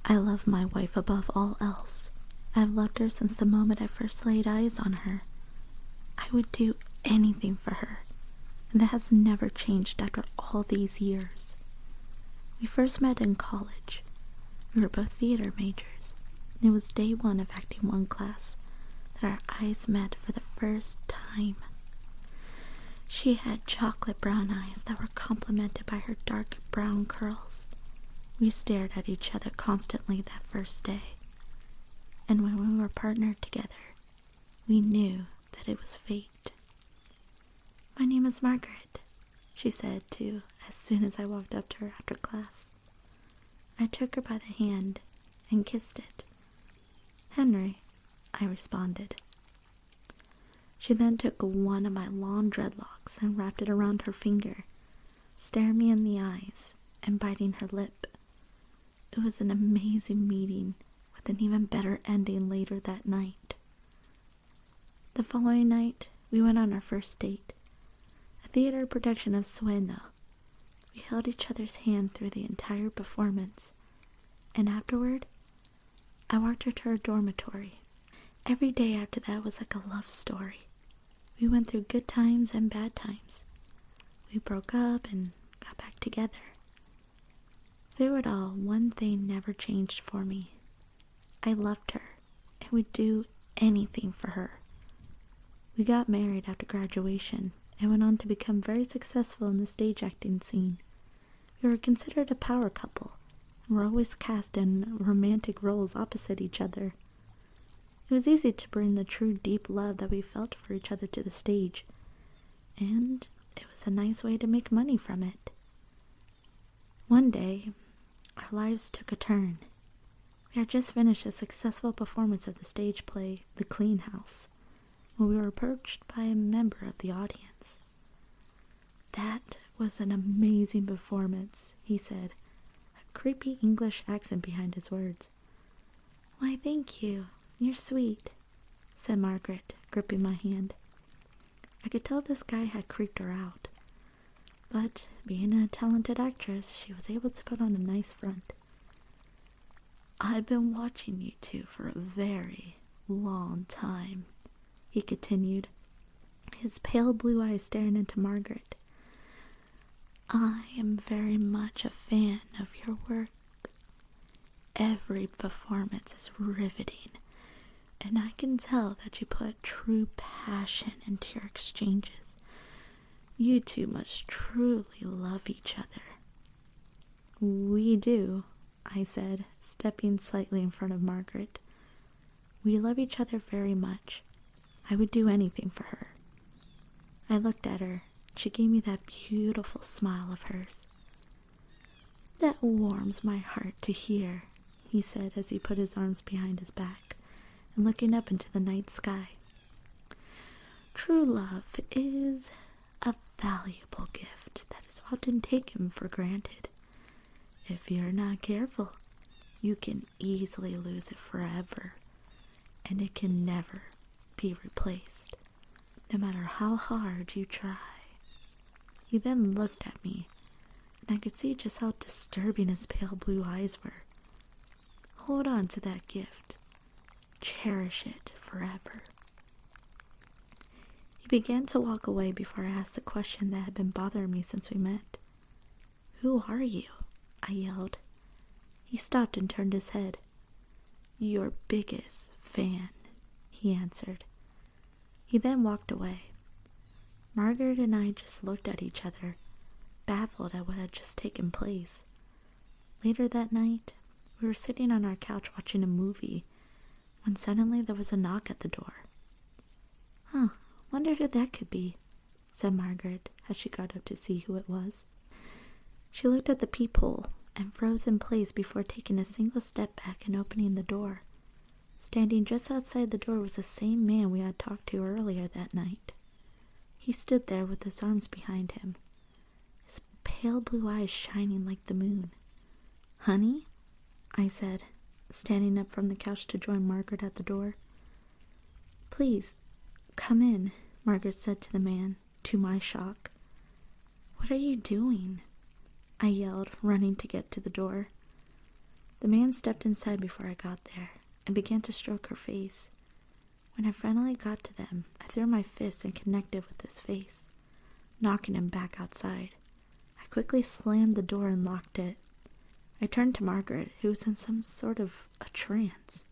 I love my wife above all else. I've loved her since the moment I first laid eyes on her. I would do anything for her, and that has never changed after all these years. We first met in college. We were both theater majors, and it was day one of Acting 1 class that our eyes met for the first time. She had chocolate brown eyes that were complemented by her dark brown curls. We stared at each other constantly that first day, and when we were partnered together, we knew that it was fate. "My name is Margaret," she said, too, as soon as I walked up to her after class. I took her by the hand and kissed it. "Henry," I responded. She then took one of my long dreadlocks and wrapped it around her finger, staring me in the eyes and biting her lip. It was an amazing meeting with an even better ending later that night. The following night, we went on our first date, a theater production of Sueño. We held each other's hand through the entire performance, and afterward, I walked her to her dormitory. Every day after that was like a love story. We went through good times and bad times. We broke up and got back together. Through it all, one thing never changed for me. I loved her and would do anything for her. We got married after graduation and went on to become very successful in the stage acting scene. We were considered a power couple and were always cast in romantic roles opposite each other. It was easy to bring the true deep love that we felt for each other to the stage, and it was a nice way to make money from it. One day, our lives took a turn. We had just finished a successful performance of the stage play, The Clean House, when we were approached by a member of the audience. "That was an amazing performance," he said, a creepy English accent behind his words. "Why, thank you. You're sweet," said Margaret, gripping my hand. I could tell this guy had creeped her out, but being a talented actress, she was able to put on a nice front. "I've been watching you two for a very long time," he continued, his pale blue eyes staring into Margaret. "I am very much a fan of your work. Every performance is riveting, and I can tell that you put true passion into your exchanges. You two must truly love each other." "We do," I said, stepping slightly in front of Margaret. "We love each other very much. I would do anything for her." I looked at her. She gave me that beautiful smile of hers. "That warms my heart to hear," he said as he put his arms behind his back and looking up into the night sky. "True love is a valuable gift that is often taken for granted. If you're not careful, you can easily lose it forever, and it can never be replaced, no matter how hard you try." He then looked at me, and I could see just how disturbing his pale blue eyes were. "Hold on to that gift. Cherish it forever." He began to walk away before I asked the question that had been bothering me since we met. "Who are you?" I yelled. He stopped and turned his head. "Your biggest fan," he answered. He then walked away. Margaret and I just looked at each other, baffled at what had just taken place. Later that night, we were sitting on our couch watching a movie, when suddenly there was a knock at the door. Wonder who that could be," said Margaret as she got up to see who it was. She looked at the peephole and froze in place before taking a single step back and opening the door. Standing just outside the door was the same man we had talked to earlier that night. He stood there with his arms behind him, his pale blue eyes shining like the moon. "Honey?" I said, standing up from the couch to join Margaret at the door. "Please, come in," Margaret said to the man, to my shock. "What are you doing?" I yelled, running to get to the door. The man stepped inside before I got there and began to stroke her face. When I finally got to them, I threw my fist and connected with his face, knocking him back outside. I quickly slammed the door and locked it. I turned to Margaret, who was in some sort of a trance.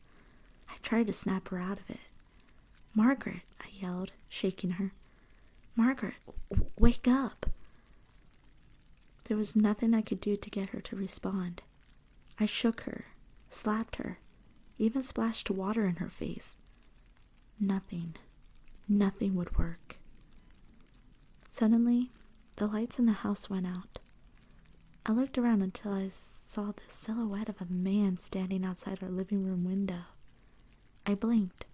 I tried to snap her out of it. "Margaret," I yelled, shaking her. "Margaret, wake up." There was nothing I could do to get her to respond. I shook her, slapped her, even splashed water in her face. Nothing would work. Suddenly, the lights in the house went out. I looked around until I saw the silhouette of a man standing outside our living room window. I blinked,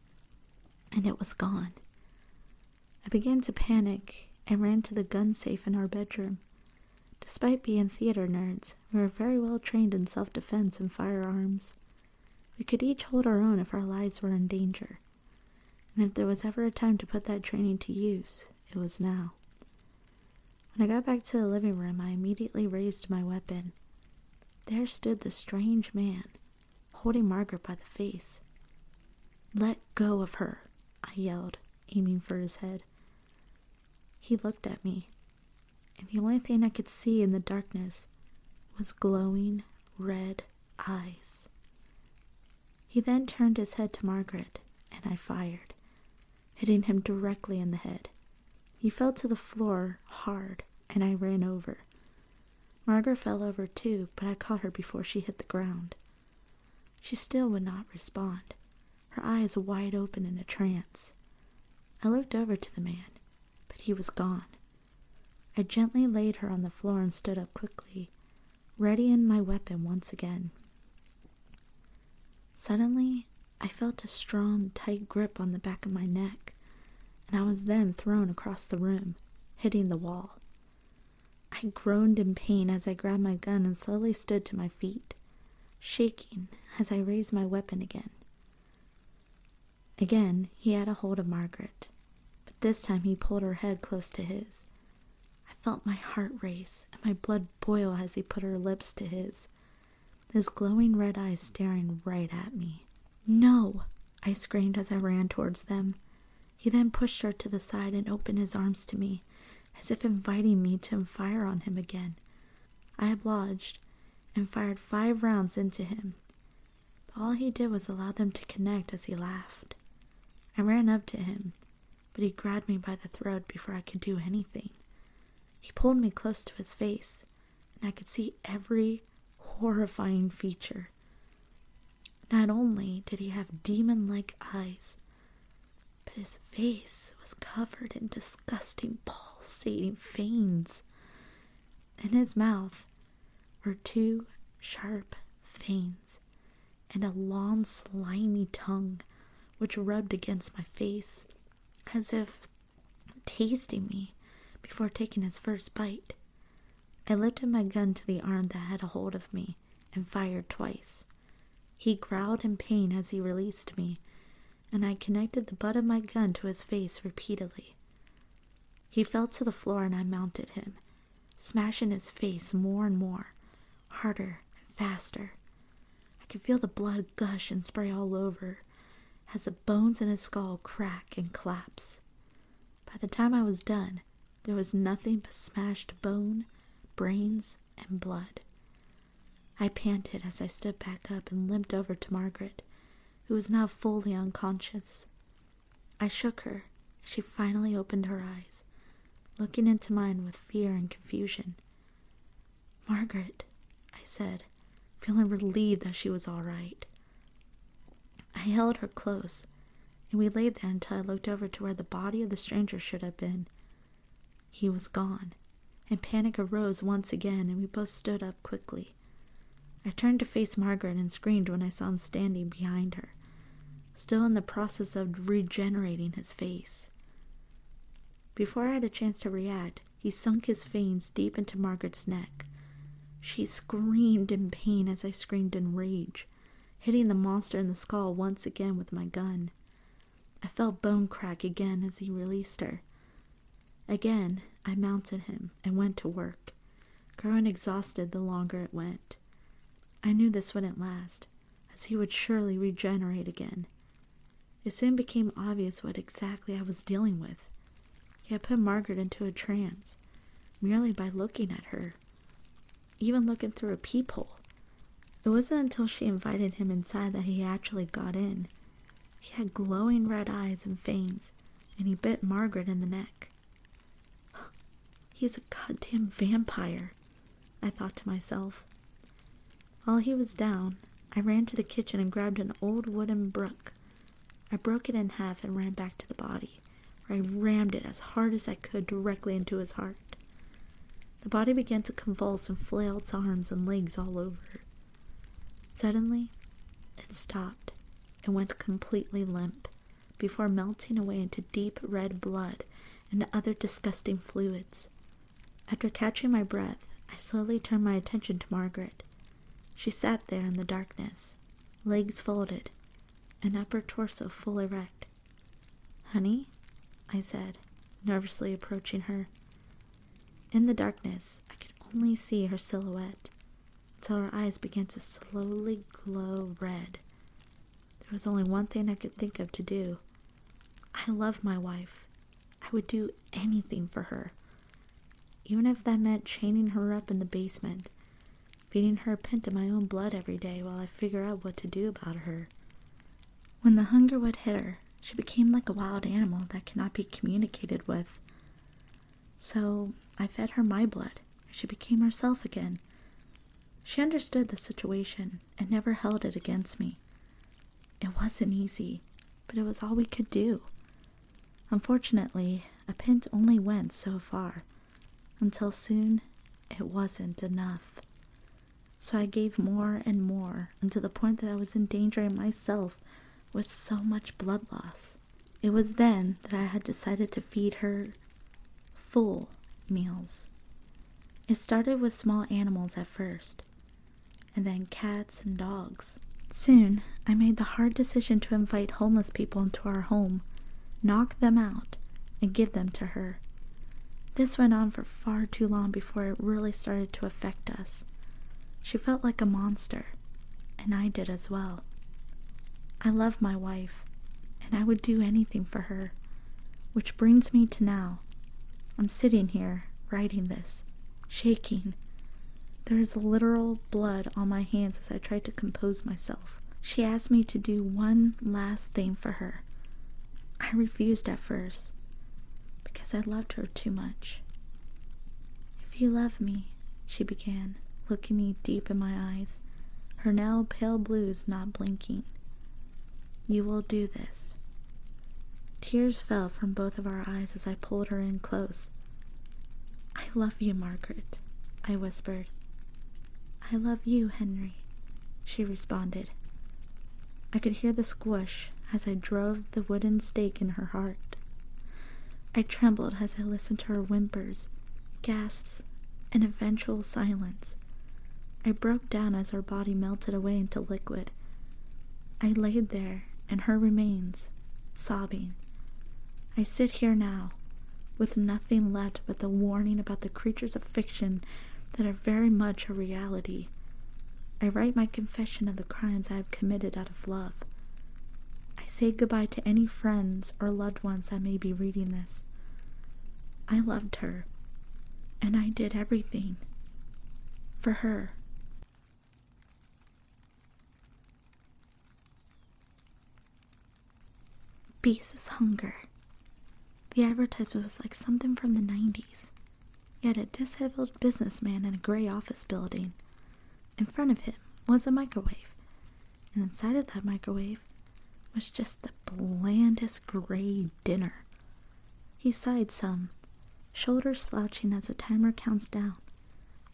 and it was gone. I began to panic and ran to the gun safe in our bedroom. Despite being theater nerds, we were very well trained in self-defense and firearms. We could each hold our own if our lives were in danger. And if there was ever a time to put that training to use, it was now. When I got back to the living room, I immediately raised my weapon. There stood the strange man, holding Margaret by the face. "Let go of her," I yelled, aiming for his head. He looked at me, and the only thing I could see in the darkness was glowing red eyes. He then turned his head to Margaret, and I fired, hitting him directly in the head. He fell to the floor hard, and I ran over. Margaret fell over too, but I caught her before she hit the ground. She still would not respond, her eyes wide open in a trance. I looked over to the man, but he was gone. I gently laid her on the floor and stood up quickly, readying my weapon once again. Suddenly, I felt a strong, tight grip on the back of my neck, and I was then thrown across the room, hitting the wall. I groaned in pain as I grabbed my gun and slowly stood to my feet, shaking as I raised my weapon again. Again, he had a hold of Margaret, but this time he pulled her head close to his. I felt my heart race and my blood boil as he put her lips to his glowing red eyes staring right at me. "No!" I screamed as I ran towards them. He then pushed her to the side and opened his arms to me, as if inviting me to fire on him again. I obliged and fired 5 rounds into him, but all he did was allow them to connect as he laughed. I ran up to him, but he grabbed me by the throat before I could do anything. He pulled me close to his face, and I could see every horrifying feature. Not only did he have demon-like eyes, but his face was covered in disgusting, pulsating veins. In his mouth were 2 sharp fangs and a long, slimy tongue, which rubbed against my face, as if tasting me before taking his first bite. I lifted my gun to the arm that had a hold of me and fired twice. He growled in pain as he released me, and I connected the butt of my gun to his face repeatedly. He fell to the floor and I mounted him, smashing his face more and more, harder and faster. I could feel the blood gush and spray all over as the bones in his skull crack and collapse. By the time I was done, there was nothing but smashed bone, brains, and blood. I panted as I stood back up and limped over to Margaret, who was now fully unconscious. I shook her as she finally opened her eyes, looking into mine with fear and confusion. "Margaret," I said, feeling relieved that she was all right. I held her close, and we lay there until I looked over to where the body of the stranger should have been. He was gone, and panic arose once again, and we both stood up quickly. I turned to face Margaret and screamed when I saw him standing behind her, still in the process of regenerating his face. Before I had a chance to react, he sunk his fangs deep into Margaret's neck. She screamed in pain as I screamed in rage, hitting the monster in the skull once again with my gun. I felt bone crack again as he released her. Again, I mounted him and went to work, growing exhausted the longer it went. I knew this wouldn't last, as he would surely regenerate again. It soon became obvious what exactly I was dealing with. He had put Margaret into a trance, merely by looking at her, even looking through a peephole. It wasn't until she invited him inside that he actually got in. He had glowing red eyes and fangs, and he bit Margaret in the neck. He's a goddamn vampire, I thought to myself. While he was down, I ran to the kitchen and grabbed an old wooden brook. I broke it in half and ran back to the body, where I rammed it as hard as I could directly into his heart. The body began to convulse and flail its arms and legs all over. Suddenly, it stopped and went completely limp, before melting away into deep red blood and other disgusting fluids. After catching my breath, I slowly turned my attention to Margaret. She sat there in the darkness, legs folded, and upper torso full erect. "Honey?" I said, nervously approaching her. In the darkness, I could only see her silhouette, until her eyes began to slowly glow red. There was only one thing I could think of to do. I love my wife. I would do anything for her, even if that meant chaining her up in the basement, feeding her a pint of my own blood every day while I figure out what to do about her. When the hunger would hit her, she became like a wild animal that cannot be communicated with. So I fed her my blood, and she became herself again. She understood the situation and never held it against me. It wasn't easy, but it was all we could do. Unfortunately, a pint only went so far, until soon it wasn't enough. So I gave more and more, until the point that I was endangering myself with so much blood loss. It was then that I had decided to feed her full meals. It started with small animals at first, and then cats and dogs. Soon, I made the hard decision to invite homeless people into our home, knock them out, and give them to her. This went on for far too long before it really started to affect us. She felt like a monster, and I did as well. I love my wife, and I would do anything for her, which brings me to now. I'm sitting here, writing this, shaking. There is literal blood on my hands as I try to compose myself. She asked me to do one last thing for her. I refused at first, because I loved her too much. "If you love me," she began, looking me deep in my eyes, her now pale blues not blinking, "you will do this." Tears fell from both of our eyes as I pulled her in close. "I love you, Margaret," I whispered. "I love you, Henry," she responded. I could hear the squish as I drove the wooden stake in her heart. I trembled as I listened to her whimpers, gasps, and eventual silence. I broke down as her body melted away into liquid. I laid there in her remains, sobbing. I sit here now, with nothing left but the warning about the creatures of fiction that are very much a reality. I write my confession of the crimes I have committed out of love. I say goodbye to any friends or loved ones that may be reading this. I loved her, and I did everything for her. Beast's Hunger. The advertisement was like something from the 90s. He had a disabled businessman in a gray office building. In front of him was a microwave, and inside of that microwave was just the blandest gray dinner. He sighed some, shoulders slouching as the timer counts down.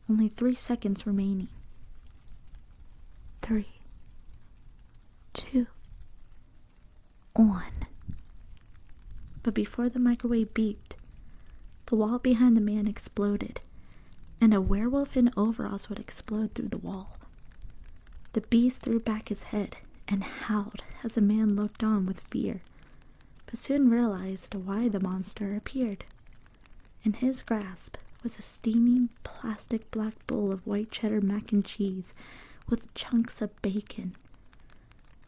Only 3 seconds remaining. 3, 2, 1. But before the microwave beeped, the wall behind the man exploded, and a werewolf in overalls would explode through the wall. The beast threw back his head and howled as the man looked on with fear, but soon realized why the monster appeared. In his grasp was a steaming plastic black bowl of white cheddar mac and cheese with chunks of bacon.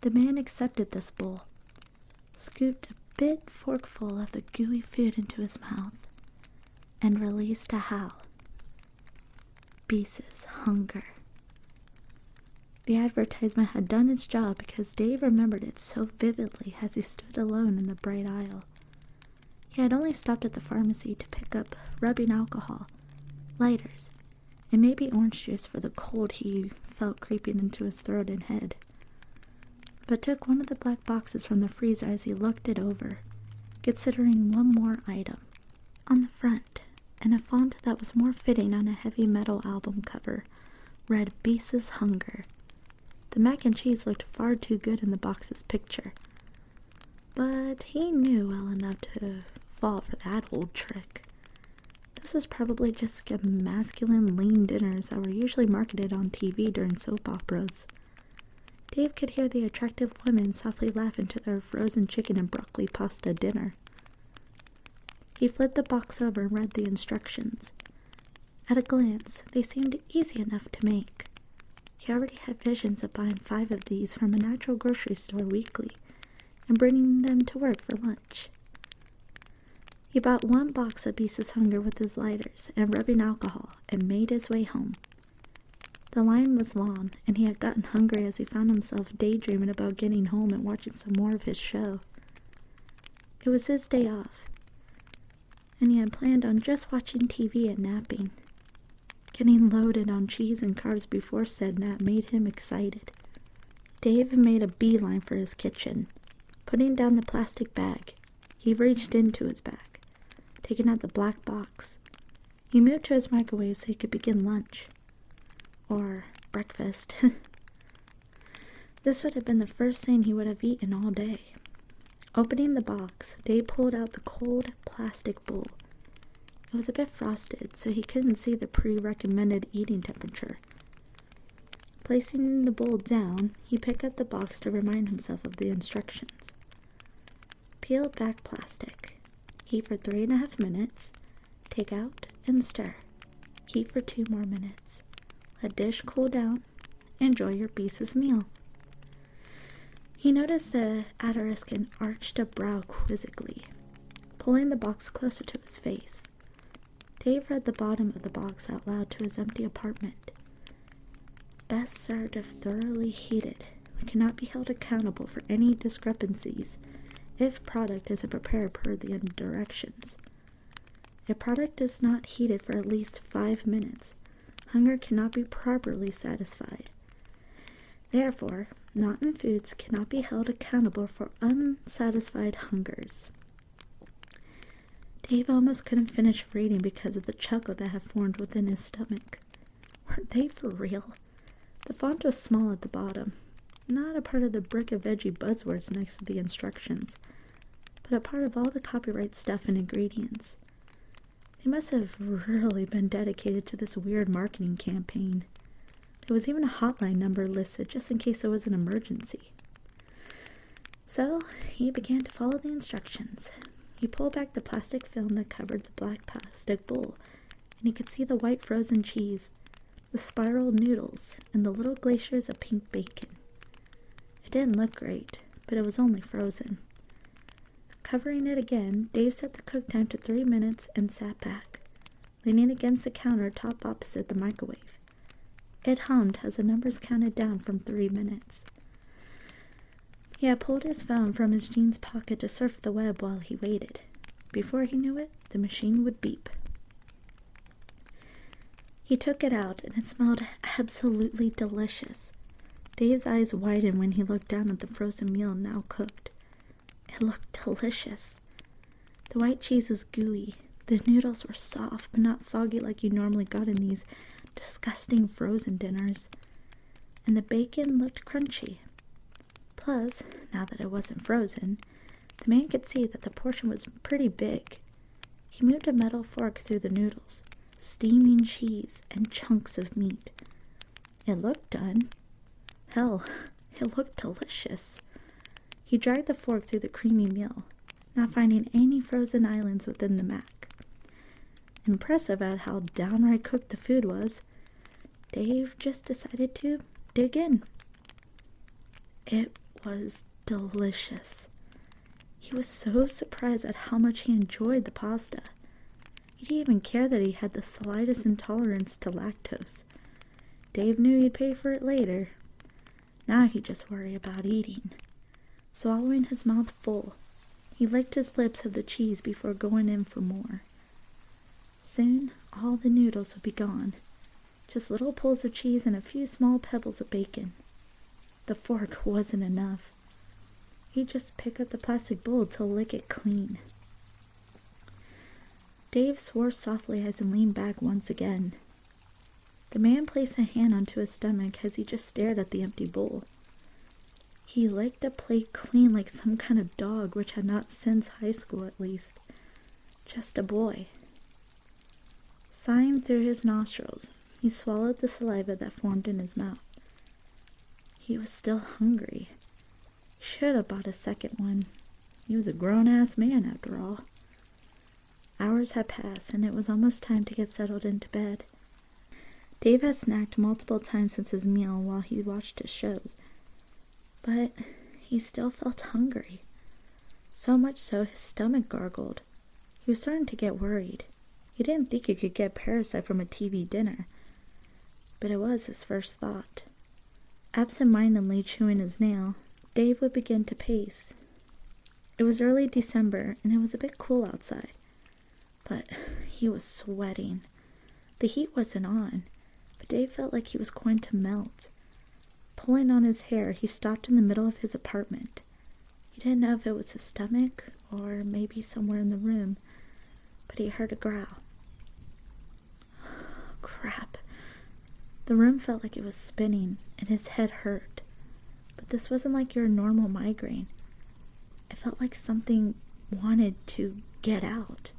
The man accepted this bowl, scooped a big forkful of the gooey food into his mouth, and released a howl. Beast's hunger. The advertisement had done its job because Dave remembered it so vividly as he stood alone in the bright aisle. He had only stopped at the pharmacy to pick up rubbing alcohol, lighters, and maybe orange juice for the cold he felt creeping into his throat and head, but took one of the black boxes from the freezer as he looked it over, considering one more item. On the front, in a font that was more fitting on a heavy metal album cover, read Beast's Hunger. The mac and cheese looked far too good in the box's picture, but he knew well enough to fall for that old trick. This was probably just a masculine lean dinners that were usually marketed on TV during soap operas. Dave could hear the attractive women softly laugh into their frozen chicken and broccoli pasta dinner. He flipped the box over and read the instructions. At a glance, they seemed easy enough to make. He already had visions of buying 5 of these from a natural grocery store weekly and bringing them to work for lunch. He bought 1 box of Beast's Hunger with his lighters and rubbing alcohol and made his way home. The line was long, and he had gotten hungry as he found himself daydreaming about getting home and watching some more of his show. It was his day off, and he had planned on just watching TV and napping. Getting loaded on cheese and carbs before said nap made him excited. Dave made a beeline for his kitchen. Putting down the plastic bag, he reached into his bag, taking out the black box. He moved to his microwave so he could begin lunch. Or breakfast. This would have been the first thing he would have eaten all day. Opening the box, Dave pulled out the cold plastic bowl. It was a bit frosted, so he couldn't see the pre-recommended eating temperature. Placing the bowl down, he picked up the box to remind himself of the instructions. Peel back plastic. Heat for 3.5 minutes. Take out and stir. Heat for 2 more minutes. Let dish cool down. Enjoy your Beast's meal. He noticed the Atariscan arched a brow quizzically, pulling the box closer to his face. Dave read the bottom of the box out loud to his empty apartment. Best served if thoroughly heated. We cannot be held accountable for any discrepancies if product isn't prepared per the directions. If product is not heated for at least 5 minutes, hunger cannot be properly satisfied. Therefore, non foods cannot be held accountable for unsatisfied hungers. Dave almost couldn't finish reading because of the chuckle that had formed within his stomach. Weren't they for real? The font was small at the bottom, not a part of the brick of veggie buzzwords next to the instructions, but a part of all the copyright stuff and ingredients. They must have really been dedicated to this weird marketing campaign. There was even a hotline number listed just in case there was an emergency. So, he began to follow the instructions. He pulled back the plastic film that covered the black plastic bowl, and he could see the white frozen cheese, the spiral noodles, and the little glaciers of pink bacon. It didn't look great, but it was only frozen. Covering it again, Dave set the cook time to 3 minutes and sat back, leaning against the countertop opposite the microwave. It hummed as the numbers counted down from 3 minutes. He had pulled his phone from his jeans pocket to surf the web while he waited. Before he knew it, the machine would beep. He took it out, and it smelled absolutely delicious. Dave's eyes widened when he looked down at the frozen meal now cooked. It looked delicious. The white cheese was gooey. The noodles were soft, but not soggy like you normally got in these disgusting frozen dinners. And the bacon looked crunchy. Plus, now that it wasn't frozen, the man could see that the portion was pretty big. He moved a metal fork through the noodles, steaming cheese and chunks of meat. It looked done. Hell, it looked delicious. He dragged the fork through the creamy meal, not finding any frozen islands within the mac. Impressive at how downright cooked the food was, Dave just decided to dig in. It was delicious. He was so surprised at how much he enjoyed the pasta. He didn't even care that he had the slightest intolerance to lactose. Dave knew he'd pay for it later. Now he'd just worry about eating. Swallowing his mouth full, he licked his lips of the cheese before going in for more. Soon, all the noodles would be gone. Just little pulls of cheese and a few small pebbles of bacon. The fork wasn't enough. He'd just pick up the plastic bowl to lick it clean. Dave swore softly as he leaned back once again. The man placed a hand onto his stomach as he just stared at the empty bowl. He licked a plate clean like some kind of dog, which had not since high school at least. Just a boy. Sighing through his nostrils, he swallowed the saliva that formed in his mouth. He was still hungry. He should have bought a second one. He was a grown-ass man after all. Hours had passed, and it was almost time to get settled into bed. Dave had snacked multiple times since his meal while he watched his shows, but he still felt hungry. So much so his stomach gargled. He was starting to get worried. He didn't think he could get parasite from a TV dinner, but it was his first thought. Absent-mindedly chewing his nail, Dave would begin to pace. It was early December, and it was a bit cool outside, but he was sweating. The heat wasn't on, but Dave felt like he was going to melt. Pulling on his hair, he stopped in the middle of his apartment. He didn't know if it was his stomach or maybe somewhere in the room, but he heard a growl. Crap. The room felt like it was spinning, and his head hurt. But this wasn't like your normal migraine. It felt like something wanted to get out.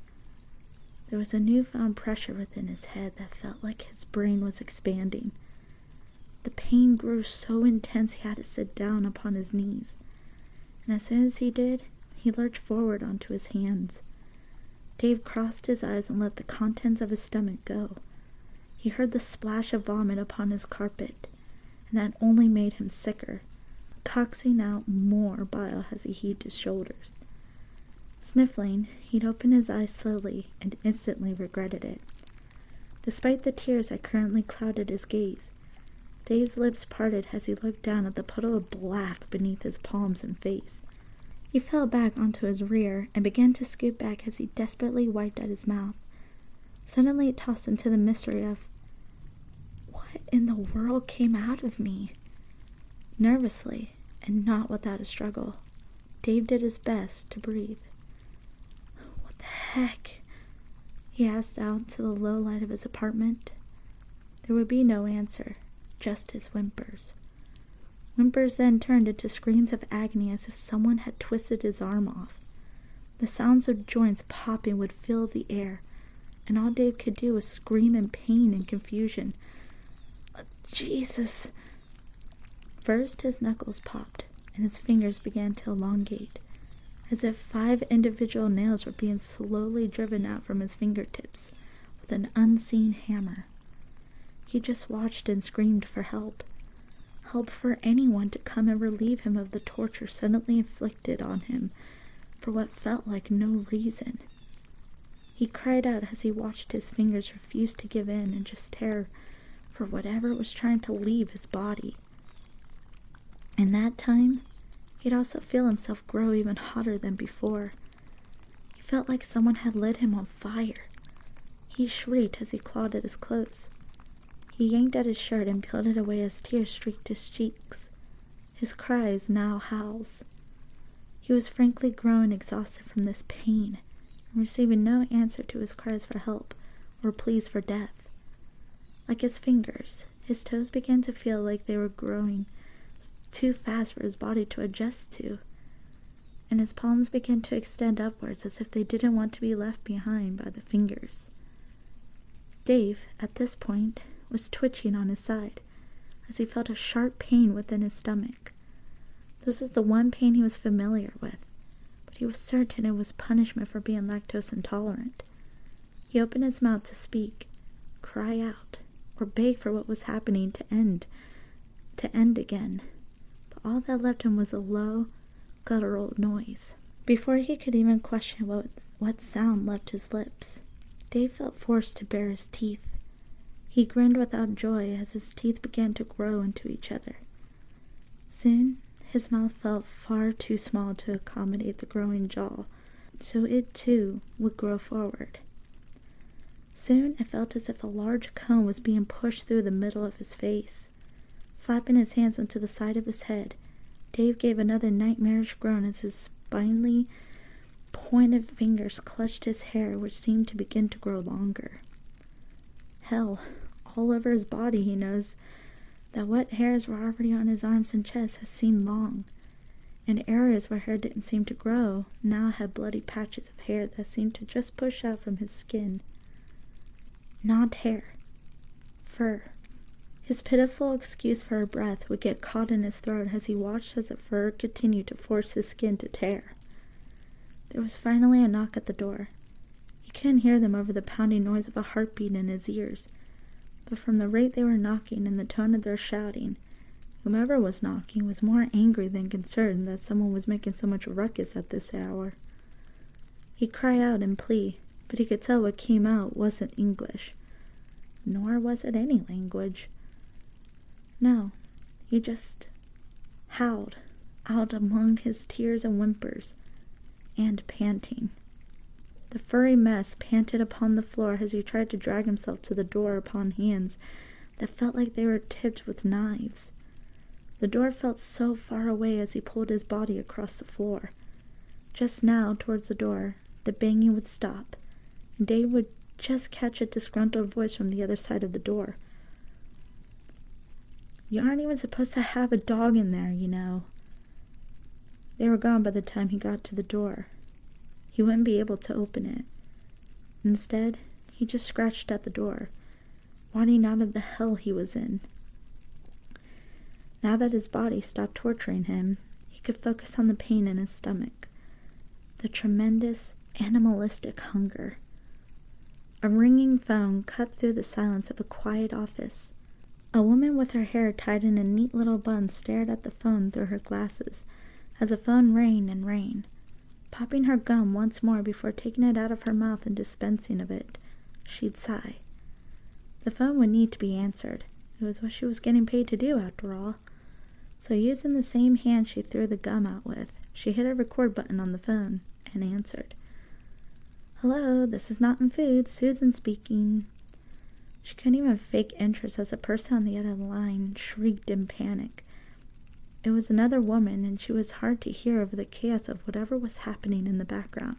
There was a newfound pressure within his head that felt like his brain was expanding. The pain grew so intense he had to sit down upon his knees. And as soon as he did, he lurched forward onto his hands. Dave crossed his eyes and let the contents of his stomach go. He heard the splash of vomit upon his carpet, and that only made him sicker, coaxing out more bile as he heaved his shoulders. Sniffling, he'd opened his eyes slowly and instantly regretted it. Despite the tears that currently clouded his gaze, Dave's lips parted as he looked down at the puddle of black beneath his palms and face. He fell back onto his rear and began to scoot back as he desperately wiped at his mouth. Suddenly it tossed into the mystery of, what in the world came out of me? Nervously, and not without a struggle, Dave did his best to breathe. What the heck? He asked out to the low light of his apartment. There would be no answer, just his whimpers. Whimpers then turned into screams of agony as if someone had twisted his arm off. The sounds of joints popping would fill the air, and all Dave could do was scream in pain and confusion. Jesus! First, his knuckles popped, and his fingers began to elongate, as if 5 individual nails were being slowly driven out from his fingertips with an unseen hammer. He just watched and screamed for help. Help for anyone to come and relieve him of the torture suddenly inflicted on him for what felt like no reason. He cried out as he watched his fingers refuse to give in and just tear for whatever was trying to leave his body. In that time, he'd also feel himself grow even hotter than before. He felt like someone had lit him on fire. He shrieked as he clawed at his clothes. He yanked at his shirt and peeled it away as tears streaked his cheeks. His cries now howls. He was frankly growing exhausted from this pain, and receiving no answer to his cries for help or pleas for death. Like his fingers, his toes began to feel like they were growing too fast for his body to adjust to, and his palms began to extend upwards as if they didn't want to be left behind by the fingers. Dave, at this point, was twitching on his side, as he felt a sharp pain within his stomach. This was the one pain he was familiar with, but he was certain it was punishment for being lactose intolerant. He opened his mouth to speak, cry out, or beg for what was happening to end, to end again, but all that left him was a low, guttural noise. Before he could even question what sound left his lips, Dave felt forced to bare his teeth. He grinned without joy as his teeth began to grow into each other. Soon, his mouth felt far too small to accommodate the growing jaw, so it too would grow forward. Soon, it felt as if a large cone was being pushed through the middle of his face. Slapping his hands onto the side of his head, Dave gave another nightmarish groan as his spindly, pointed fingers clutched his hair, which seemed to begin to grow longer. Hell, all over his body he knows that what hairs were already on his arms and chest has seemed long, and areas where hair didn't seem to grow now had bloody patches of hair that seemed to just push out from his skin. Not hair. Fur. His pitiful excuse for a breath would get caught in his throat as he watched as the fur continued to force his skin to tear. There was finally a knock at the door. He couldn't hear them over the pounding noise of a heartbeat in his ears, but from the rate they were knocking and the tone of their shouting, whomever was knocking was more angry than concerned that someone was making so much ruckus at this hour. He'd cry out and plea, but he could tell what came out wasn't English, nor was it any language. No, he just howled out among his tears and whimpers, and panting. The furry mess panted upon the floor as he tried to drag himself to the door upon hands that felt like they were tipped with knives. The door felt so far away as he pulled his body across the floor. Just now, towards the door, the banging would stop, and Dave would just catch a disgruntled voice from the other side of the door. "You aren't even supposed to have a dog in there, you know." They were gone by the time he got to the door. He wouldn't be able to open it. Instead, he just scratched at the door, wanting out of the hell he was in. Now that his body stopped torturing him, he could focus on the pain in his stomach, the tremendous, animalistic hunger. A ringing phone cut through the silence of a quiet office. A woman with her hair tied in a neat little bun stared at the phone through her glasses as the phone rang and rang, popping her gum once more before taking it out of her mouth and dispensing of it. She'd sigh. The phone would need to be answered. It was what she was getting paid to do, after all. So using the same hand she threw the gum out with, she hit a record button on the phone and answered. "Hello, this is Not in Food, Susan speaking." She couldn't even fake interest as the person on the other line shrieked in panic. It was another woman, and she was hard to hear over the chaos of whatever was happening in the background.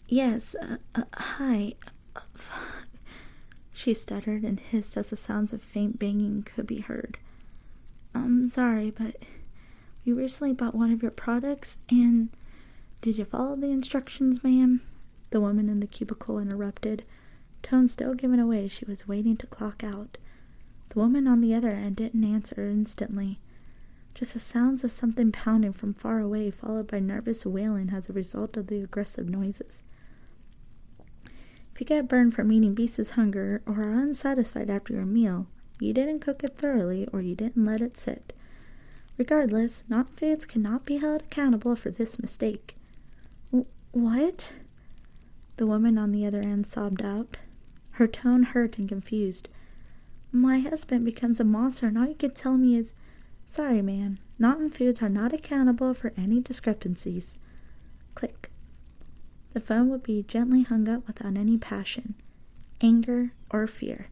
"Yes, hi, she stuttered and hissed as the sounds of faint banging could be heard. "I'm sorry, but we recently bought one of your products, and did you follow the instructions, ma'am?" The woman in the cubicle interrupted, tone still giving away she was waiting to clock out. The woman on the other end didn't answer instantly. Just the sounds of something pounding from far away, followed by nervous wailing as a result of the aggressive noises. If you get burned from eating beast's hunger or are unsatisfied after your meal, you didn't cook it thoroughly or you didn't let it sit. Regardless, Not Foods cannot be held accountable for this mistake. What? The woman on the other end sobbed out. Her tone hurt and confused. "My husband becomes a monster and all you could tell me is, 'Sorry, ma'am, Not in Foods are not accountable for any discrepancies.'" Click. The phone would be gently hung up without any passion, anger, or fear.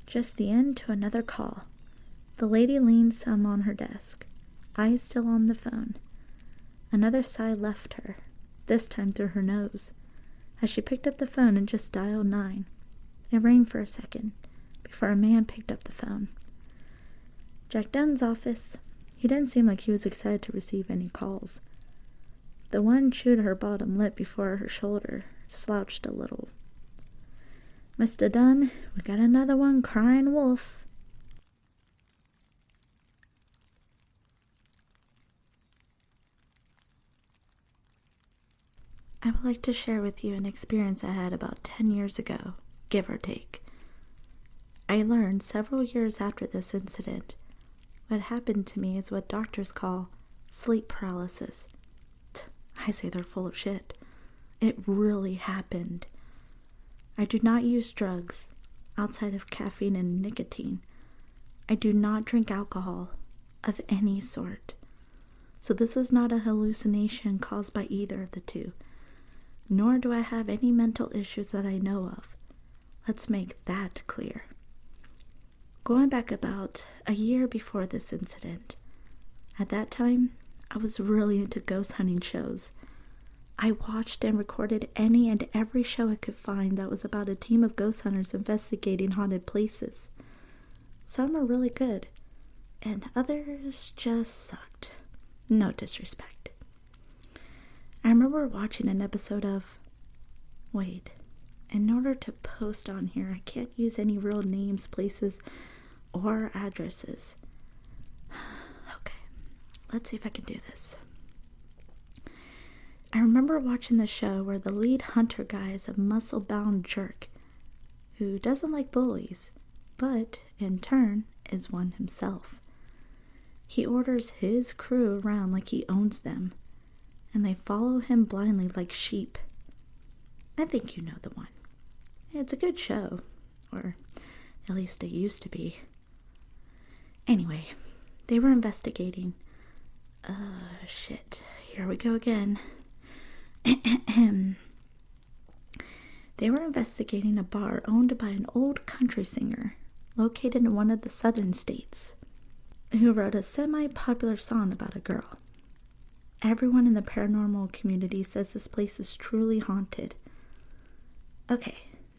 Just the end to another call. The lady leaned some on her desk, eyes still on the phone. Another sigh left her, this time through her nose, as she picked up the phone and just dialed 9. It rang for a second, before a man picked up the phone. "Jack Dunn's office." He didn't seem like he was excited to receive any calls. The one chewed her bottom lip before her shoulder slouched a little. "Mr. Dunn, we got another one crying wolf." I would like to share with you an experience I had about 10 years ago, give or take. I learned several years after this incident, what happened to me is what doctors call sleep paralysis. I say they're full of shit. It really happened. I do not use drugs outside of caffeine and nicotine. I do not drink alcohol of any sort. So this was not a hallucination caused by either of the two. Nor do I have any mental issues that I know of. Let's make that clear. Going back about a year before this incident, at that time, I was really into ghost hunting shows. I watched and recorded any and every show I could find that was about a team of ghost hunters investigating haunted places. Some were really good, and others just sucked. No disrespect. I remember watching an episode of... Wait, in order to post on here, I can't use any real names, places, or addresses. Okay, let's see if I can do this. I remember watching the show where the lead hunter guy is a muscle-bound jerk who doesn't like bullies, but in turn is one himself. He orders his crew around like he owns them, and they follow him blindly like sheep. I think you know the one. It's a good show, or at least it used to be. Anyway, they were investigating. Shit, here we go again. They were investigating a bar owned by an old country singer located in one of the southern states who wrote a semi-popular song about a girl. Everyone in the paranormal community says this place is truly haunted. Okay,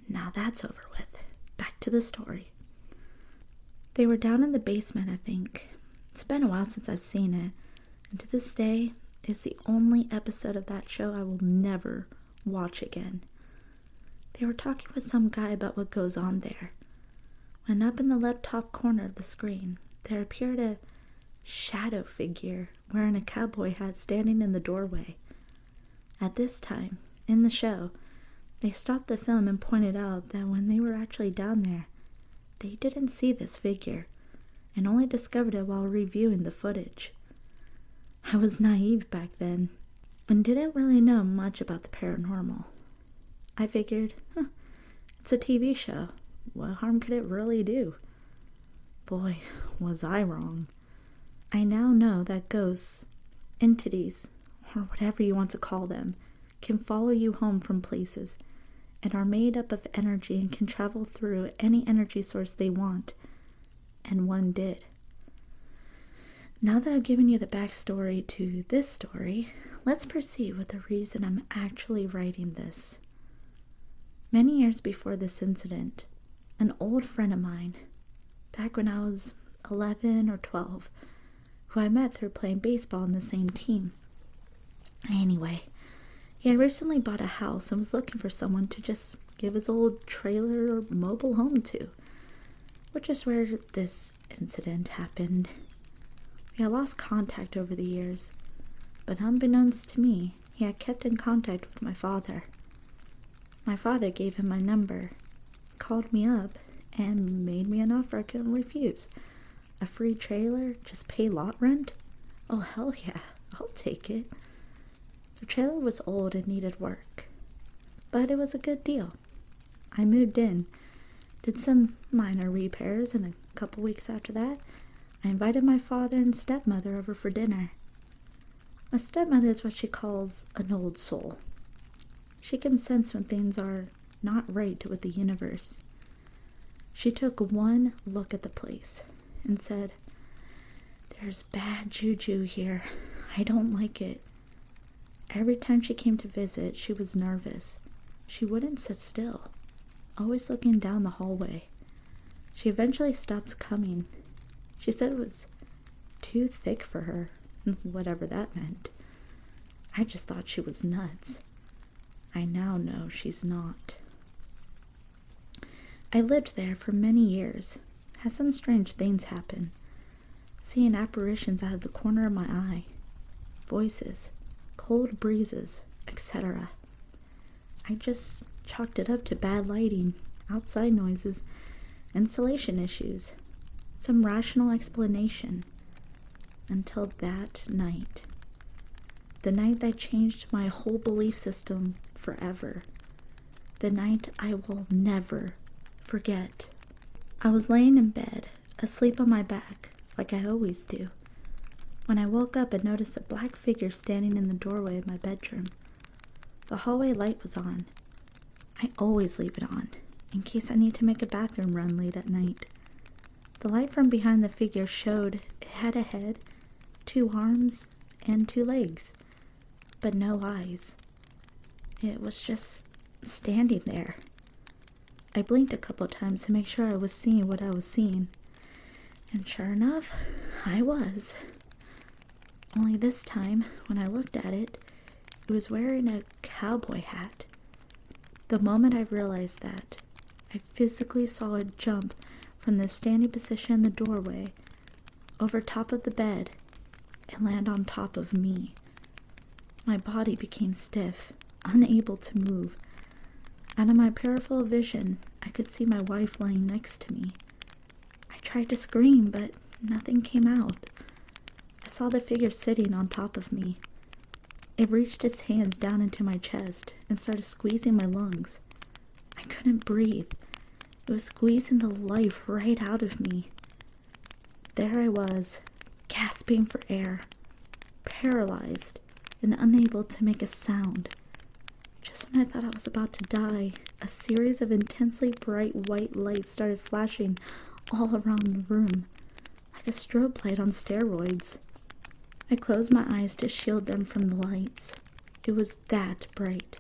now that's over with. Back to the story. They were down in the basement, I think. It's been a while since I've seen it, and to this day, it's the only episode of that show I will never watch again. They were talking with some guy about what goes on there, when up in the left top corner of the screen, there appeared a shadow figure wearing a cowboy hat standing in the doorway. At this time, in the show, they stopped the film and pointed out that when they were actually down there, they didn't see this figure, and only discovered it while reviewing the footage. I was naive back then, and didn't really know much about the paranormal. I figured, it's a TV show. What harm could it really do? Boy, was I wrong. I now know that ghosts, entities, or whatever you want to call them, can follow you home from places, and are made up of energy and can travel through any energy source they want, and one did. Now that I've given you the backstory to this story, let's proceed with the reason I'm actually writing this. Many years before this incident, an old friend of mine, back when I was 11 or 12, who I met through playing baseball on the same team. Anyway, he had recently bought a house and was looking for someone to just give his old trailer or mobile home to, which is where this incident happened. We had lost contact over the years, but unbeknownst to me, he had kept in contact with my father. My father gave him my number, called me up, and made me an offer I couldn't refuse. A free trailer, just pay lot rent? Oh, hell yeah, I'll take it. The trailer was old and needed work, but it was a good deal. I moved in, did some minor repairs, and a couple weeks after that, I invited my father and stepmother over for dinner. My stepmother is what she calls an old soul. She can sense when things are not right with the universe. She took one look at the place and said, "There's bad juju here. I don't like it." Every time she came to visit, she was nervous. She wouldn't sit still, always looking down the hallway. She eventually stopped coming. She said it was too thick for her, whatever that meant. I just thought she was nuts. I now know she's not. I lived there for many years, had some strange things happen, seeing apparitions out of the corner of my eye, voices, cold breezes, etc. I just chalked it up to bad lighting, outside noises, Insulation issues. Some rational explanation. Until that night. The night that changed my whole belief system forever. The night I will never forget. I was laying in bed, asleep on my back, like I always do, when I woke up and noticed a black figure standing in the doorway of my bedroom. The hallway light was on. I always leave it on, in case I need to make a bathroom run late at night. The light from behind the figure showed it had a head, 2 arms, and 2 legs, but no eyes. It was just standing there. I blinked a couple times to make sure I was seeing what I was seeing, and sure enough, I was. Only this time, when I looked at it, it was wearing a cowboy hat. The moment I realized that, I physically saw it jump from the standing position in the doorway over top of the bed and land on top of me. My body became stiff, unable to move. Out of my peripheral vision, I could see my wife laying next to me. I tried to scream, but nothing came out. I saw the figure sitting on top of me. It reached its hands down into my chest and started squeezing my lungs. I couldn't breathe. It was squeezing the life right out of me. There I was, gasping for air, paralyzed and unable to make a sound. Just when I thought I was about to die, a series of intensely bright white lights started flashing all around the room, like a strobe light on steroids. I closed my eyes to shield them from the lights. It was that bright.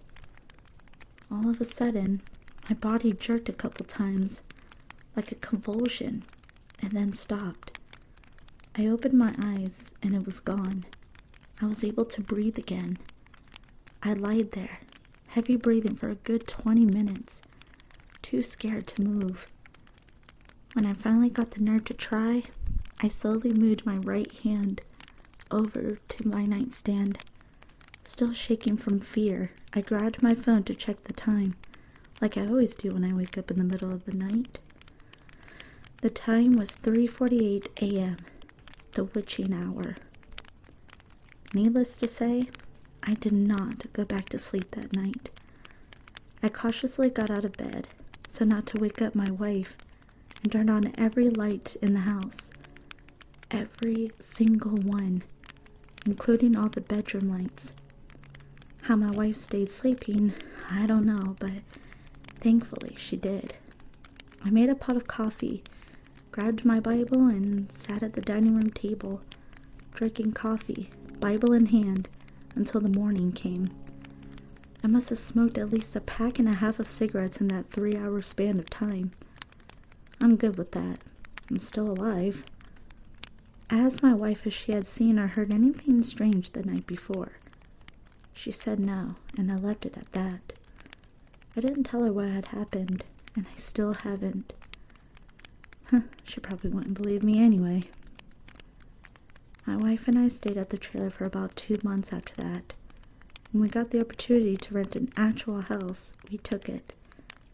All of a sudden, my body jerked a couple times, like a convulsion, and then stopped. I opened my eyes, and it was gone. I was able to breathe again. I lied there, heavy breathing for a good 20 minutes, too scared to move. When I finally got the nerve to try, I slowly moved my right hand over to my nightstand. Still shaking from fear, I grabbed my phone to check the time, like I always do when I wake up in the middle of the night. The time was 3:48 a.m., the witching hour. Needless to say, I did not go back to sleep that night. I cautiously got out of bed, so not to wake up my wife, and turned on every light in the house. Every single one, including all the bedroom lights. How my wife stayed sleeping, I don't know, but thankfully she did. I made a pot of coffee, grabbed my Bible, and sat at the dining room table, drinking coffee, Bible in hand, until the morning came. I must have smoked at least 1.5 packs of cigarettes in that 3-hour span of time. I'm good with that. I'm still alive. I asked my wife if she had seen or heard anything strange the night before. She said no, and I left it at that. I didn't tell her what had happened, and I still haven't. She probably wouldn't believe me anyway. My wife and I stayed at the trailer for about 2 months after that. When we got the opportunity to rent an actual house, we took it.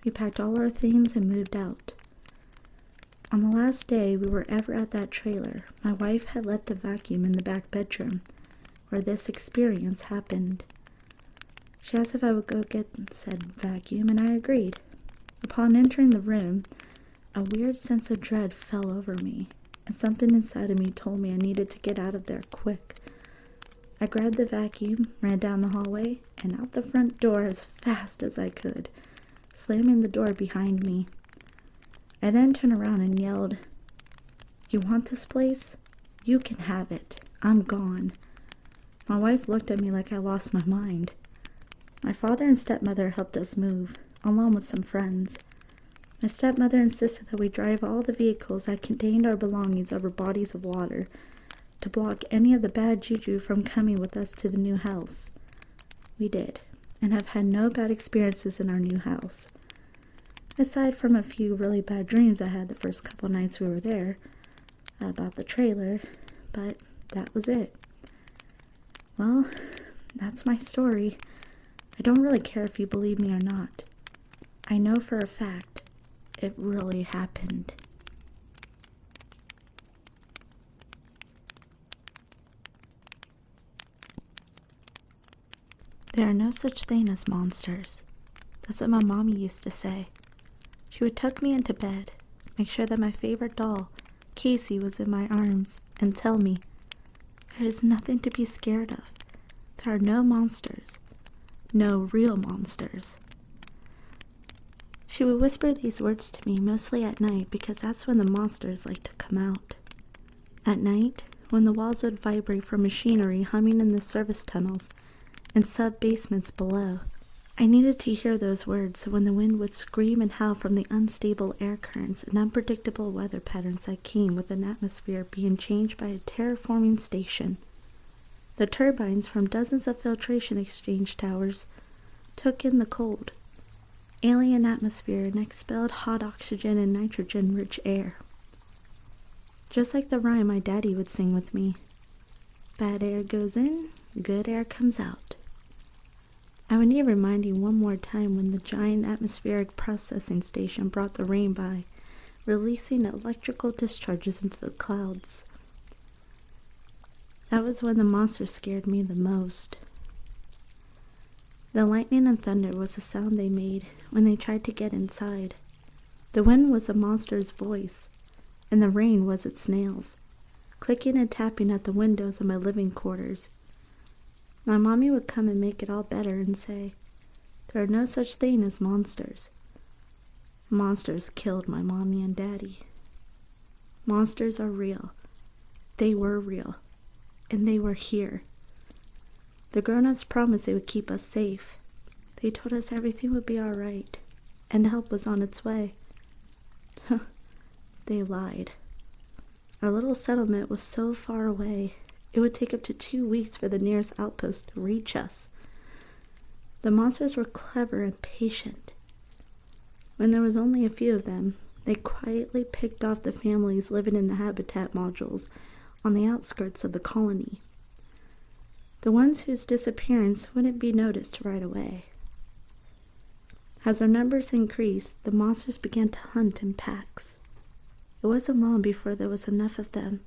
We packed all our things and moved out. On the last day we were ever at that trailer, my wife had left the vacuum in the back bedroom, where this experience happened. She asked if I would go get said vacuum, and I agreed. Upon entering the room, a weird sense of dread fell over me, and something inside of me told me I needed to get out of there quick. I grabbed the vacuum, ran down the hallway, and out the front door as fast as I could, slamming the door behind me. I then turned around and yelled, "You want this place? You can have it. I'm gone." My wife looked at me like I lost my mind. My father and stepmother helped us move, along with some friends. My stepmother insisted that we drive all the vehicles that contained our belongings over bodies of water to block any of the bad juju from coming with us to the new house. We did, and have had no bad experiences in our new house. Aside from a few really bad dreams I had the first couple nights we were there, about the trailer, but that was it. Well, that's my story. I don't really care if you believe me or not. I know for a fact it really happened. There are no such thing as monsters. That's what my mommy used to say. She would tuck me into bed, make sure that my favorite doll, Casey, was in my arms, and tell me, there is nothing to be scared of. There are no monsters. No real monsters. She would whisper these words to me mostly at night because that's when the monsters like to come out. At night, when the walls would vibrate from machinery humming in the service tunnels and sub-basements below, I needed to hear those words when the wind would scream and howl from the unstable air currents and unpredictable weather patterns that came with an atmosphere being changed by a terraforming station. The turbines from dozens of filtration exchange towers took in the cold, alien atmosphere and expelled hot oxygen and nitrogen-rich air. Just like the rhyme my daddy would sing with me, bad air goes in, good air comes out. I would need reminding one more time when the giant atmospheric processing station brought the rain by, releasing electrical discharges into the clouds. That was when the monsters scared me the most. The lightning and thunder was the sound they made when they tried to get inside. The wind was a monster's voice, and the rain was its nails, clicking and tapping at the windows of my living quarters. My mommy would come and make it all better and say, there are no such thing as monsters. Monsters killed my mommy and daddy. Monsters are real. They were real. And they were here. The grown-ups promised they would keep us safe. They told us everything would be all right, and help was on its way. They lied. Our little settlement was so far away, it would take up to 2 weeks for the nearest outpost to reach us. The monsters were clever and patient. When there was only a few of them, they quietly picked off the families living in the habitat modules on the outskirts of the colony. The ones whose disappearance wouldn't be noticed right away. As our numbers increased, the monsters began to hunt in packs. It wasn't long before there was enough of them,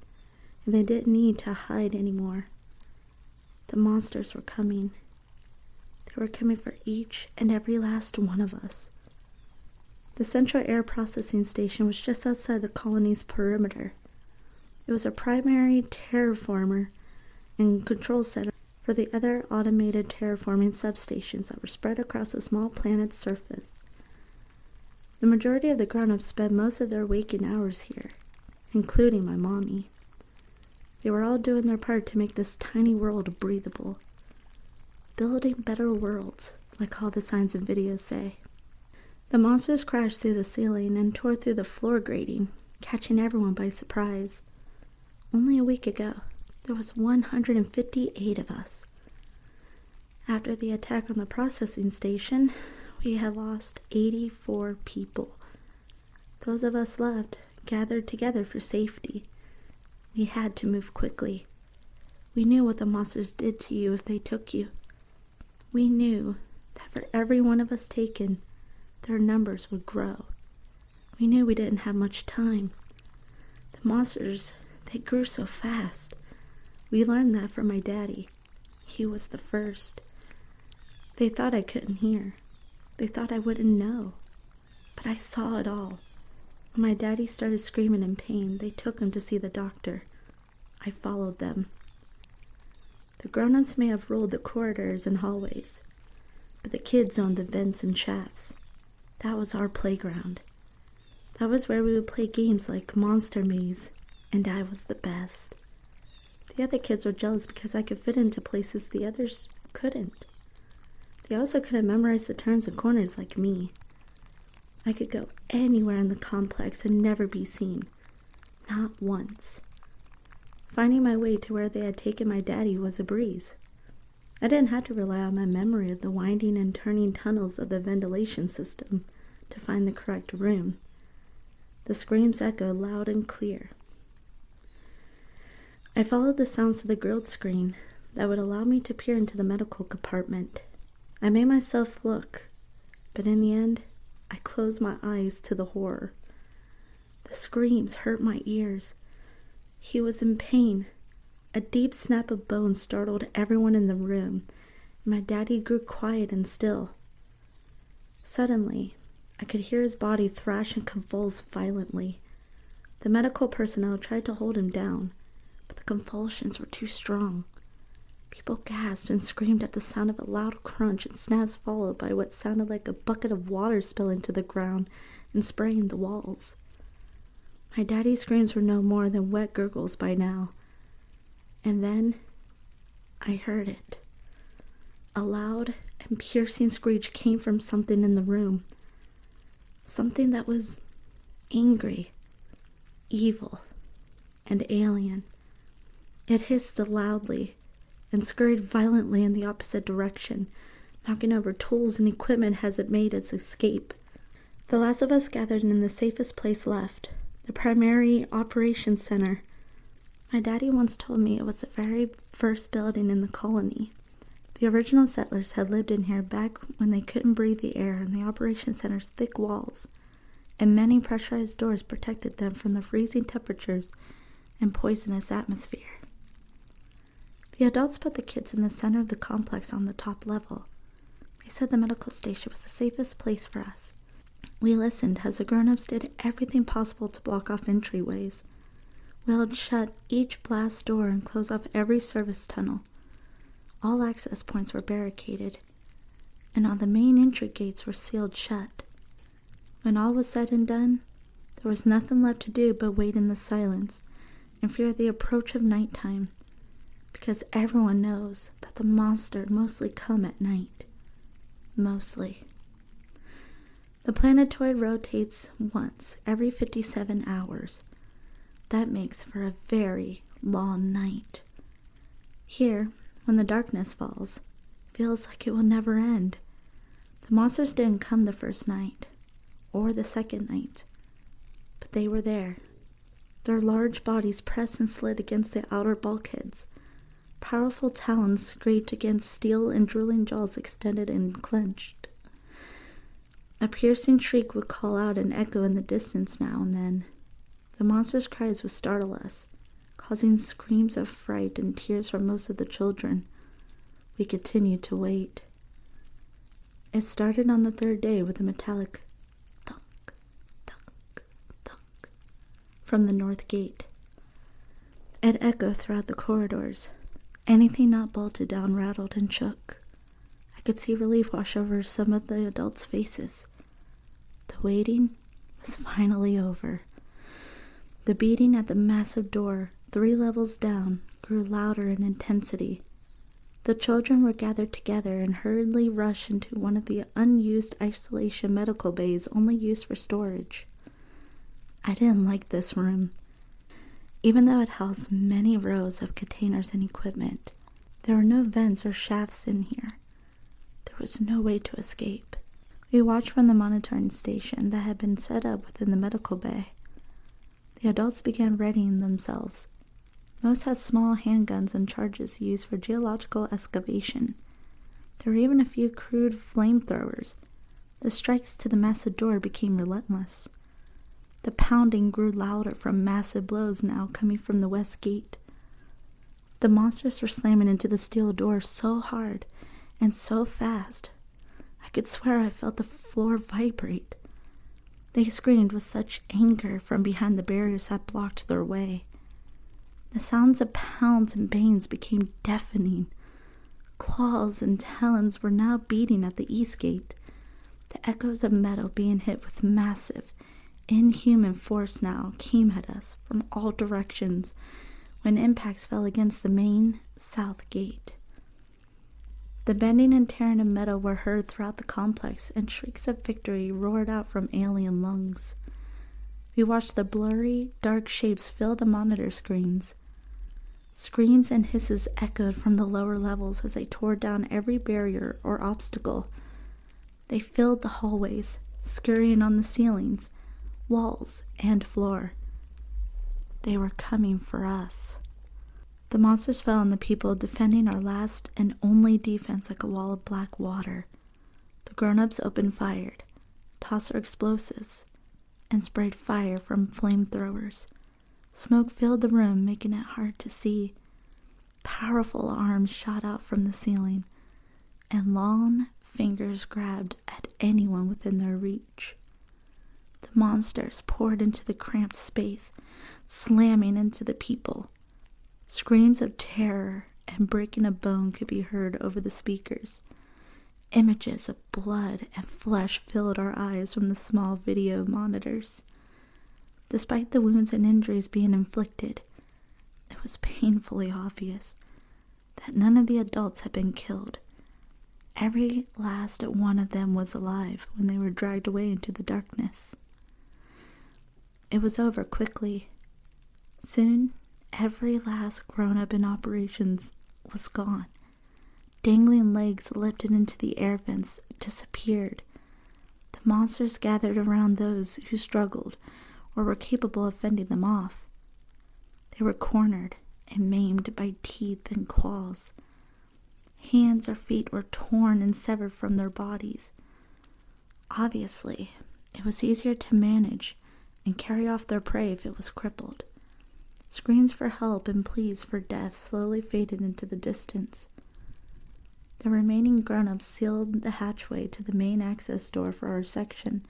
and they didn't need to hide anymore. The monsters were coming. They were coming for each and every last one of us. The Central Air Processing Station was just outside the colony's perimeter. It was a primary terraformer and control center for the other automated terraforming substations that were spread across a small planet's surface. The majority of the grown-ups spent most of their waking hours here, including my mommy. They were all doing their part to make this tiny world breathable. Building better worlds, like all the signs and videos say. The monsters crashed through the ceiling and tore through the floor grating, catching everyone by surprise. Only a week ago, there was 158 of us. After the attack on the processing station, we had lost 84 people. Those of us left gathered together for safety. We had to move quickly. We knew what the monsters did to you if they took you. We knew that for every one of us taken, their numbers would grow. We knew we didn't have much time. The monsters, they grew so fast. We learned that from my daddy. He was the first. They thought I couldn't hear. They thought I wouldn't know. But I saw it all. When my daddy started screaming in pain, they took him to see the doctor. I followed them. The grown-ups may have ruled the corridors and hallways, but the kids owned the vents and shafts. That was our playground. That was where we would play games like Monster Maze, and I was the best. The other kids were jealous because I could fit into places the others couldn't. They also couldn't memorize the turns and corners like me. I could go anywhere in the complex and never be seen. Not once. Finding my way to where they had taken my daddy was a breeze. I didn't have to rely on my memory of the winding and turning tunnels of the ventilation system to find the correct room. The screams echoed loud and clear. I followed the sounds to the grilled screen that would allow me to peer into the medical compartment. I made myself look, but in the end, I closed my eyes to the horror. The screams hurt my ears. He was in pain. A deep snap of bone startled everyone in the room, and my daddy grew quiet and still. Suddenly, I could hear his body thrash and convulse violently. The medical personnel tried to hold him down, but the convulsions were too strong. People gasped and screamed at the sound of a loud crunch and snaps followed by what sounded like a bucket of water spilling to the ground and spraying the walls. My daddy's screams were no more than wet gurgles by now. And then I heard it. A loud and piercing screech came from something in the room. Something that was angry, evil, and alien. It hissed loudly and scurried violently in the opposite direction, knocking over tools and equipment as it made its escape. The last of us gathered in the safest place left, the primary operations center. My daddy once told me it was the very first building in the colony. The original settlers had lived in here back when they couldn't breathe the air, and the operations center's thick walls and many pressurized doors protected them from the freezing temperatures and poisonous atmosphere. The adults put the kids in the center of the complex on the top level. They said the medical station was the safest place for us. We listened as the grown-ups did everything possible to block off entryways. We held shut each blast door and closed off every service tunnel. All access points were barricaded, and all the main entry gates were sealed shut. When all was said and done, there was nothing left to do but wait in the silence and fear the approach of nighttime, because everyone knows that the monster mostly come at night. Mostly. The planetoid rotates once every 57 hours. That makes for a very long night. Here, when the darkness falls, it feels like it will never end. The monsters didn't come the first night, or the second night, but they were there. Their large bodies pressed and slid against the outer bulkheads. Powerful talons scraped against steel and drooling jaws extended and clenched. A piercing shriek would call out and echo in the distance now and then. The monster's cries would startle us, causing screams of fright and tears from most of the children. We continued to wait. It started on the third day with a metallic thunk, thunk, thunk from the north gate. It echoed throughout the corridors. Anything not bolted down rattled and shook. I could see relief wash over some of the adults' faces. The waiting was finally over. The beating at the massive door, 3 levels down, grew louder in intensity. The children were gathered together and hurriedly rushed into one of the unused isolation medical bays only used for storage. I didn't like this room. Even though it housed many rows of containers and equipment, there were no vents or shafts in here. There was no way to escape. We watched from the monitoring station that had been set up within the medical bay. The adults began readying themselves. Most had small handguns and charges used for geological excavation. There were even a few crude flamethrowers. The strikes to the massive door became relentless. The pounding grew louder from massive blows now coming from the west gate. The monsters were slamming into the steel door so hard and so fast, I could swear I felt the floor vibrate. They screamed with such anger from behind the barriers that blocked their way. The sounds of pounds and bangs became deafening. Claws and talons were now beating at the east gate. The echoes of metal being hit with massive, inhuman force now came at us from all directions when impacts fell against the main south gate. The bending and tearing of metal were heard throughout the complex, and shrieks of victory roared out from alien lungs. We watched the blurry, dark shapes fill the monitor screens. Screams and hisses echoed from the lower levels as they tore down every barrier or obstacle. They filled the hallways, scurrying on the ceilings, walls, and floor. They were coming for us. The monsters fell on the people defending our last and only defense like a wall of black water. The grown-ups opened fire. tosser explosives, and sprayed fire from flamethrowers. Smoke filled the room, making it hard to see. Powerful arms shot out from the ceiling, and long fingers grabbed at anyone within their reach. The monsters poured into the cramped space, slamming into the people. Screams of terror and breaking a bone could be heard over the speakers. Images of blood and flesh filled our eyes from the small video monitors. Despite the wounds and injuries being inflicted, it was painfully obvious that none of the adults had been killed. Every last one of them was alive when they were dragged away into the darkness. It was over quickly. Soon, every last grown-up in operations was gone. Dangling legs lifted into the air vents disappeared. The monsters gathered around those who struggled or were capable of fending them off. They were cornered and maimed by teeth and claws. Hands or feet were torn and severed from their bodies. Obviously, it was easier to manage and carry off their prey if it was crippled. Screams for help and pleas for death slowly faded into the distance. The remaining grown-ups sealed the hatchway to the main access door for our section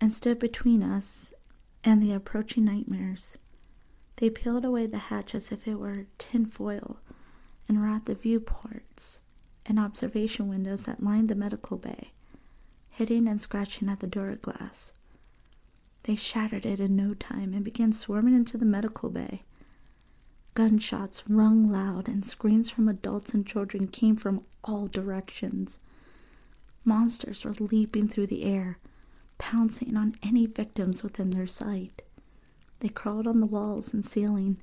and stood between us and the approaching nightmares. They peeled away the hatch as if it were tin foil and were at the viewports and observation windows that lined the medical bay, hitting and scratching at the door glass. They shattered it in no time and began swarming into the medical bay. Gunshots rung loud and screams from adults and children came from all directions. Monsters were leaping through the air, pouncing on any victims within their sight. They crawled on the walls and ceiling,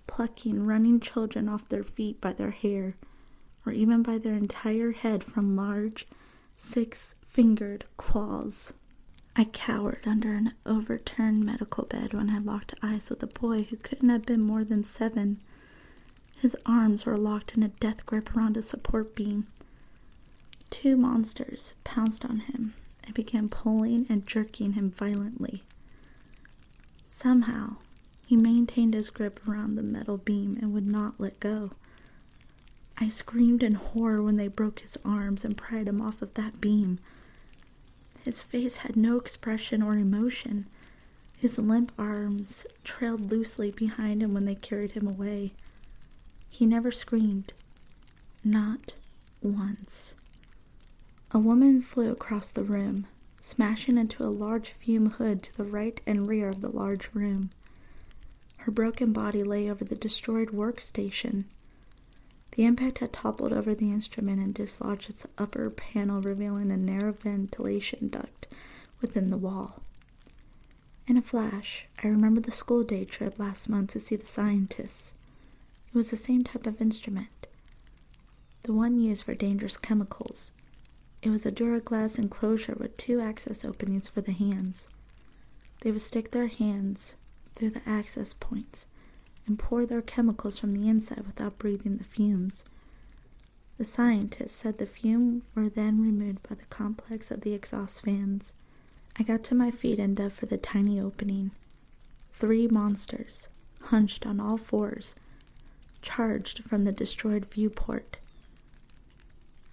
plucking running children off their feet by their hair, or even by their entire head from large, six-fingered claws. I cowered under an overturned medical bed when I locked eyes with a boy who couldn't have been more than 7. His arms were locked in a death grip around a support beam. 2 monsters pounced on him and began pulling and jerking him violently. Somehow, he maintained his grip around the metal beam and would not let go. I screamed in horror when they broke his arms and pried him off of that beam. His face had no expression or emotion. His limp arms trailed loosely behind him when they carried him away. He never screamed. Not once. A woman flew across the room, smashing into a large fume hood to the right and rear of the large room. Her broken body lay over the destroyed workstation. The impact had toppled over the instrument and dislodged its upper panel, revealing a narrow ventilation duct within the wall. In a flash, I remembered the school day trip last month to see the scientists. It was the same type of instrument, the one used for dangerous chemicals. It was a duraglass enclosure with 2 access openings for the hands. They would stick their hands through the access points and pour their chemicals from the inside without breathing the fumes. The scientists said the fumes were then removed by the complex of the exhaust fans. I got to my feet and dug for the tiny opening. 3 monsters, hunched on all 4s, charged from the destroyed viewport.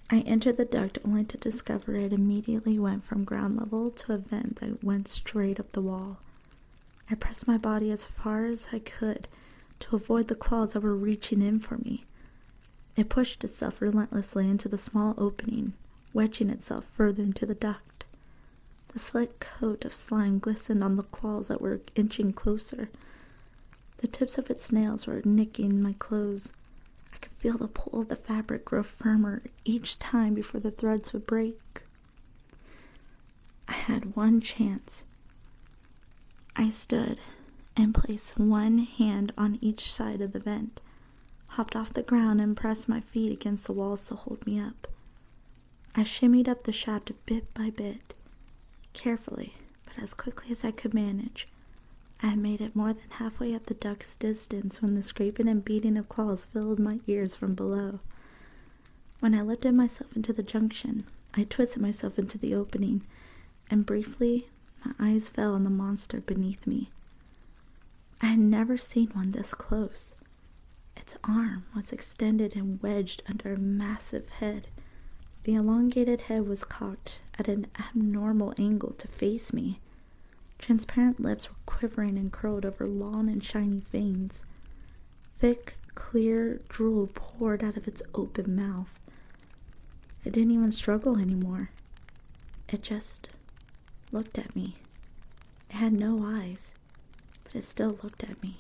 I entered the duct only to discover it immediately went from ground level to a vent that went straight up the wall. I pressed my body as far as I could to avoid the claws that were reaching in for me. It pushed itself relentlessly into the small opening, wedging itself further into the duct. The slick coat of slime glistened on the claws that were inching closer. The tips of its nails were nicking my clothes. I could feel the pull of the fabric grow firmer each time before the threads would break. I had one chance. I stood and placed one hand on each side of the vent, hopped off the ground and pressed my feet against the walls to hold me up. I shimmied up the shaft bit by bit, carefully, but as quickly as I could manage. I had made it more than halfway up the duct's distance when the scraping and beating of claws filled my ears from below. When I lifted myself into the junction, I twisted myself into the opening and briefly my eyes fell on the monster beneath me. I had never seen one this close. Its arm was extended and wedged under a massive head. The elongated head was cocked at an abnormal angle to face me. Transparent lips were quivering and curled over long and shiny veins. Thick, clear drool poured out of its open mouth. It didn't even struggle anymore. It just looked at me. It had no eyes, but it still looked at me.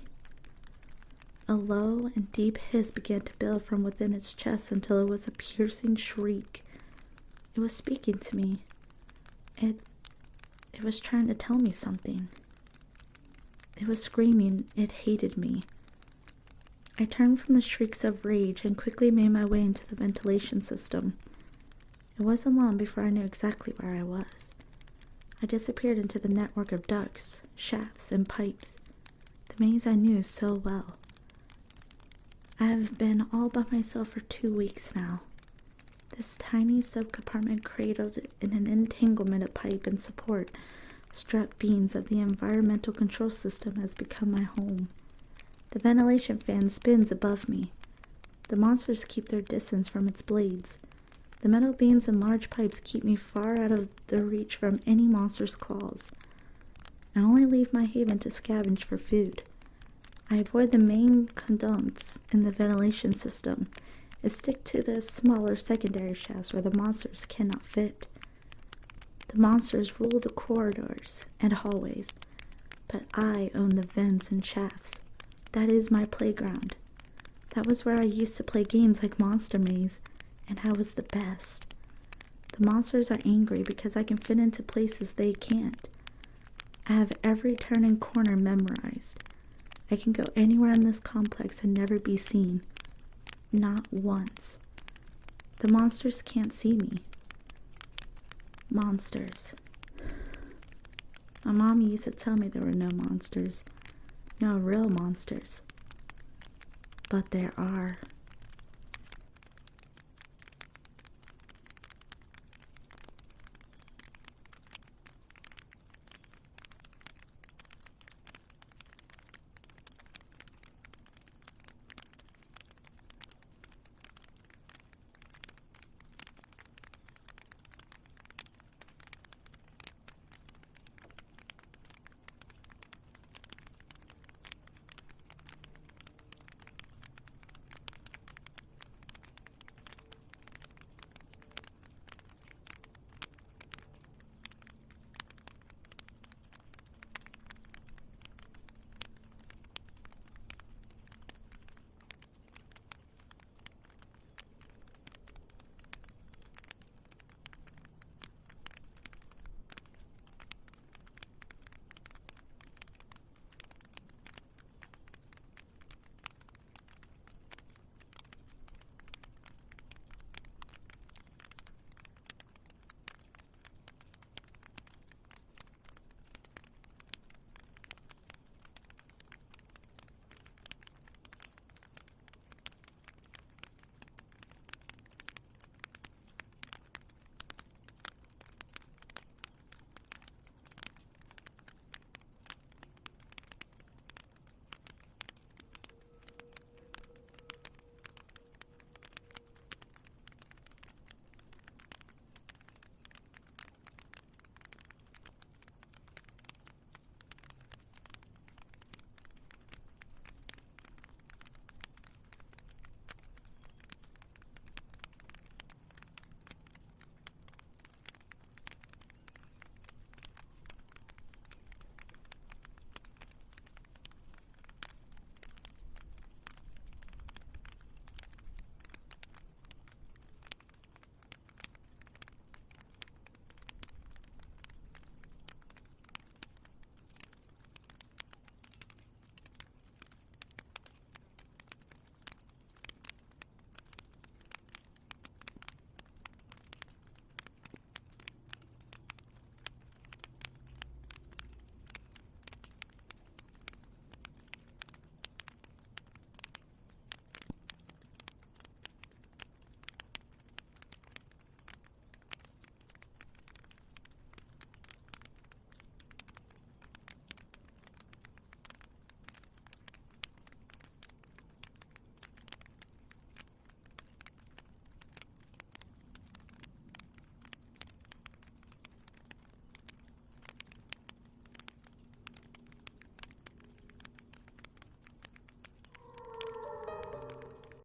A low and deep hiss began to build from within its chest until it was a piercing shriek. It was speaking to me. It was trying to tell me something. It was screaming it hated me. I turned from the shrieks of rage and quickly made my way into the ventilation system. It wasn't long before I knew exactly where I was. I disappeared into the network of ducts, shafts, and pipes, the maze I knew so well. I have been all by myself for 2 weeks now. This tiny subcompartment cradled in an entanglement of pipe and support strut beams of the environmental control system has become my home. The ventilation fan spins above me. The monsters keep their distance from its blades. The metal beams and large pipes keep me far out of the reach from any monster's claws. I only leave my haven to scavenge for food. I avoid the main conduits in the ventilation system and stick to the smaller secondary shafts where the monsters cannot fit. The monsters rule the corridors and hallways, but I own the vents and shafts. That is my playground. That was where I used to play games like Monster Maze, and I was the best. The monsters are angry because I can fit into places they can't. I have every turn and corner memorized. I can go anywhere in this complex and never be seen. Not once. The monsters can't see me. Monsters. My mom used to tell me there were no monsters. No real monsters. But there are.